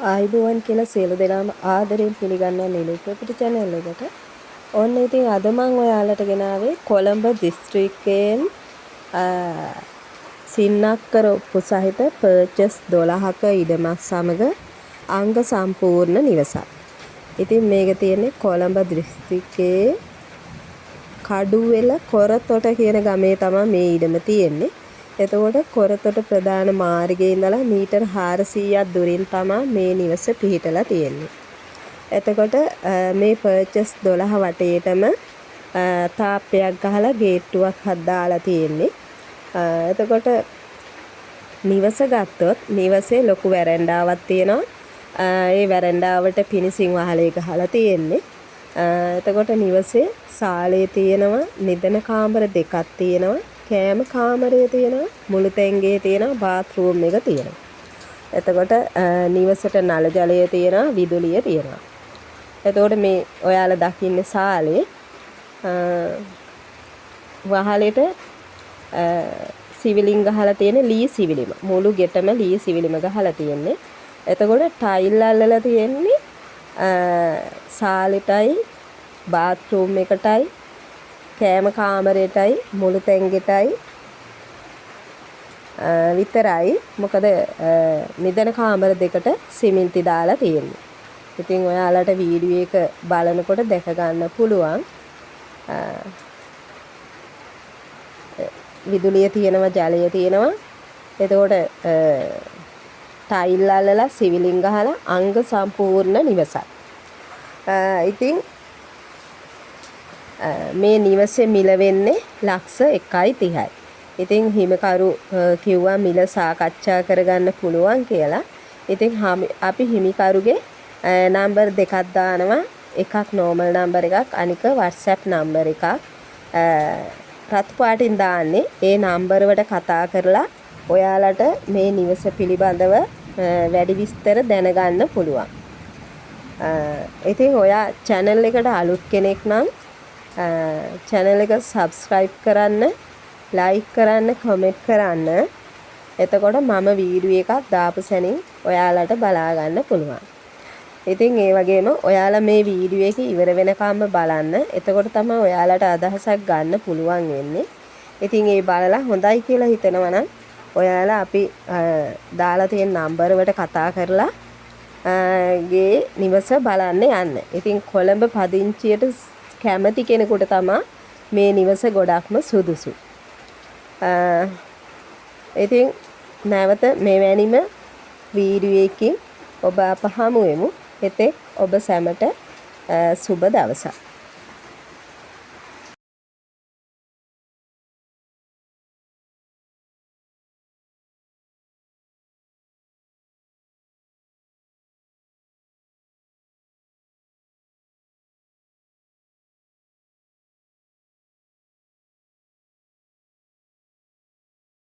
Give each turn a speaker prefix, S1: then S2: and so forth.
S1: ආයිබෝවන් කියලා සියලු දෙනාම ආදරෙන් පිළිගන්නවා නිලුපෙපිට channel එකට. ඔන්න ඉතින් අද මම ඔයාලට ගෙනාවේ කොළඹ දිස්ත්‍රික්කයෙන් සින්නක්කර ඔප්පු සහිත පර්චස් 12ක ඉඩමක් සමග අංග සම්පූර්ණ නිවසක්. ඉතින් මේක තියෙන්නේ කොළඹ දිස්ත්‍රික්කයේ කඩුවෙල කොරතොට කියන ගමේ තමයි මේ ඉඩම තියෙන්නේ. එතකොට කොරතොට ප්‍රධාන මාර්ගයේ ඉඳලා මීටර් 400ක් දුරින් තමයි මේ නිවස පිහිටලා තියෙන්නේ. එතකොට මේ පර්චස් 12 වටේටම තාප්පයක් ගහලා ගේට්ටුවක් හදාලා තියෙන්නේ. එතකොට නිවස ගත්තොත් නිවසේ ලොකු වැරැන්ඩාවක් තියෙනවා. ඒ වැරැන්ඩාවට පිනිසින් වහලේ ගහලා තියෙන්නේ. එතකොට නිවසේ සාලේ තියෙනවා, නිදන කාමර දෙකක් තියෙනවා. කෑම කාමරය තියෙනවා, මුළු තැන්ගේ තියෙනවා, බාත්රූම් එක තියෙනවා. එතකොට නිවසට නල ජලය තියෙනවා, විදුලිය තියෙනවා. එතකොට මේ ඔයාලා දකින්නේ සාලේ වහලෙට සිවිලින් ගහලා තියෙන ලී සිවිලිම. මුළු ගෙටම ලී සිවිලිම ගහලා තියෙන්නේ. එතකොට ටයිල් අල්ලලා තියෙන්නේ සාලෙටයි බාත්රූම් එකටයි කෑම කාමරයටයි මුළු තැන්ගෙටයි විතරයි. මොකද නිදන කාමර දෙකට සිමෙන්ති දාලා තියෙන්නේ. ඉතින් ඔයාලට වීඩියෝ එක බලනකොට දැක ගන්න පුළුවන්. විදුලිය තියෙනවා, ජලය තියෙනවා. එතකොට ටයිල් අල්ලලා සිවිලින් ගහලා අංග සම්පූර්ණ නිවසක්. ඉතින් මේ නිවසේ මිල වෙන්නේ ලක්ෂ 1.30යි. ඉතින් හිමිකරු කිව්වා මිල සාකච්ඡා කරගන්න පුළුවන් කියලා. ඉතින් අපි හිමිකරුගේ නම්බර් දෙකක් දානවා. එකක් නෝමල් නම්බර් එකක්, අනික WhatsApp නම්බර් එකක්. රතු පාටින් දාන්නේ. ඒ නම්බර වලට කතා කරලා ඔයාලට මේ නිවස පිළිබඳව වැඩි විස්තර දැනගන්න පුළුවන්. ඉතින් ඔයා channel එකට අලුත් කෙනෙක් නම් channel එක subscribe කරන්න, like කරන්න, comment කරන්න. එතකොට මම වීඩියෝ එකක් දාපු සැනින් ඔයාලට බලා ගන්න පුළුවන්. ඉතින් ඒ වගේම ඔයාලා මේ වීඩියෝ එක ඉවර වෙනකම්ම බලන්න. එතකොට තමයි ඔයාලට අදහසක් ගන්න පුළුවන් වෙන්නේ. ඉතින් ඒ බලලා හොඳයි කියලා හිතනවා නම් ඔයාලා අපි දාලා තියෙන නම්බර වලට කතා කරලා ගේ නිවස බලන්න යන්න. ඉතින් කොළඹ පදිංචියට කැමති කෙනෙකුට තමයි මේ නිවස ගොඩක්ම සුදුසු. ඉතින් නැවත මෙවැනිම වීඩියෝ එකකින් ඔබ අප හමු වෙමු. එතෙක් ඔබ සැමට සුබ දවසක්.